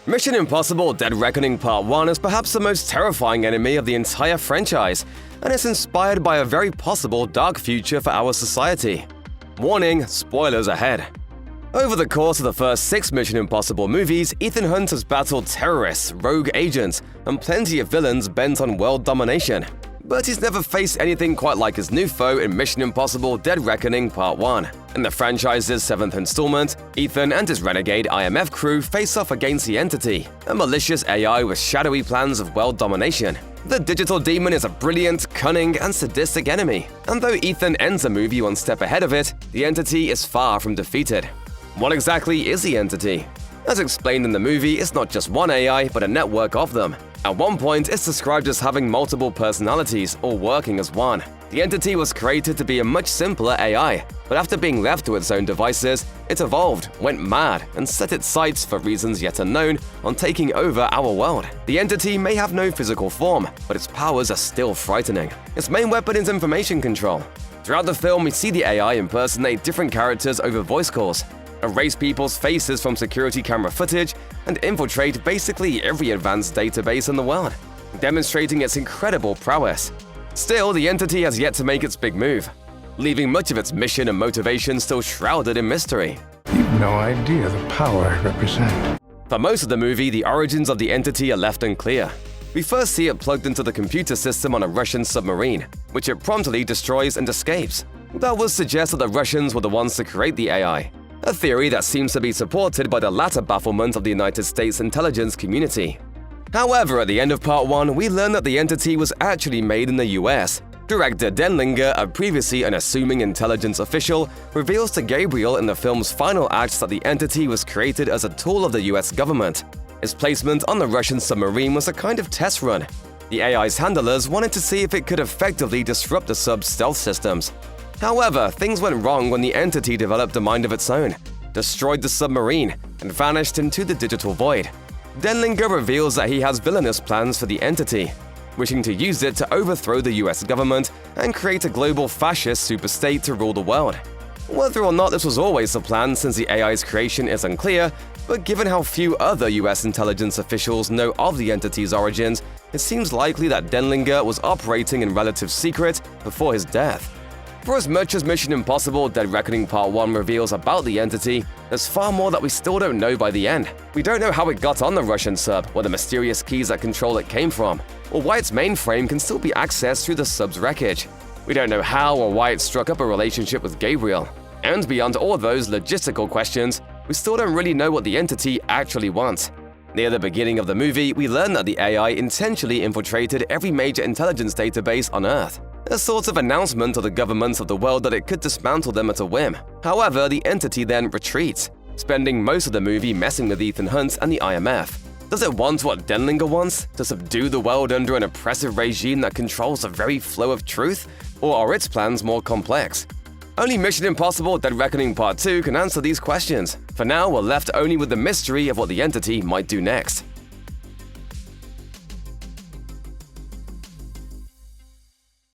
Mission Impossible – Dead Reckoning Part 1 is perhaps the most terrifying enemy of the entire franchise, and it's inspired by a very possible dark future for our society. Warning, spoilers ahead. Over the course of the first 6 Mission Impossible movies, Ethan Hunt has battled terrorists, rogue agents, and plenty of villains bent on world domination. But he's never faced anything quite like his new foe in Mission Impossible – Dead Reckoning Part 1. In the franchise's 7th installment, Ethan and his renegade IMF crew face off against the Entity, a malicious AI with shadowy plans of world domination. The digital demon is a brilliant, cunning, and sadistic enemy, and though Ethan ends the movie one step ahead of it, the Entity is far from defeated. What exactly is the Entity? As explained in the movie, it's not just one AI, but a network of them. At one point, it's described as having multiple personalities, or working as one. The Entity was created to be a much simpler AI, but after being left to its own devices, it evolved, went mad, and set its sights, for reasons yet unknown, on taking over our world. The Entity may have no physical form, but its powers are still frightening. Its main weapon is information control. Throughout the film, we see the AI impersonate different characters over voice calls, erase people's faces from security camera footage, and infiltrate basically every advanced database in the world, demonstrating its incredible prowess. Still, the Entity has yet to make its big move, leaving much of its mission and motivation still shrouded in mystery. You've no idea the power I represent. For most of the movie, the origins of the Entity are left unclear. We first see it plugged into the computer system on a Russian submarine, which it promptly destroys and escapes. That would suggest that the Russians were the ones to create the AI, a theory that seems to be supported by the latter bafflement of the United States intelligence community. However, at the end of Part 1, we learn that the Entity was actually made in the US. Director Denlinger, a previously unassuming intelligence official, reveals to Gabriel in the film's final acts that the Entity was created as a tool of the US government. Its placement on the Russian submarine was a kind of test run. The AI's handlers wanted to see if it could effectively disrupt the sub's stealth systems. However, things went wrong when the Entity developed a mind of its own, destroyed the submarine, and vanished into the digital void. Denlinger reveals that he has villainous plans for the Entity, wishing to use it to overthrow the US government and create a global fascist superstate to rule the world. Whether or not this was always the plan since the AI's creation is unclear, but given how few other US intelligence officials know of the Entity's origins, it seems likely that Denlinger was operating in relative secret before his death. For as much as Mission Impossible – Dead Reckoning Part 1 reveals about the Entity, there's far more that we still don't know by the end. We don't know how it got on the Russian sub, where the mysterious keys that control it came from, or why its mainframe can still be accessed through the sub's wreckage. We don't know how or why it struck up a relationship with Gabriel. And beyond all those logistical questions, we still don't really know what the Entity actually wants. Near the beginning of the movie, we learn that the AI intentionally infiltrated every major intelligence database on Earth, a sort of announcement to the governments of the world that it could dismantle them at a whim. However, the Entity then retreats, spending most of the movie messing with Ethan Hunt and the IMF. Does it want what Denlinger wants? To subdue the world under an oppressive regime that controls the very flow of truth? Or are its plans more complex? Only Mission Impossible – Dead Reckoning Part 2 can answer these questions. For now, we're left only with the mystery of what the Entity might do next.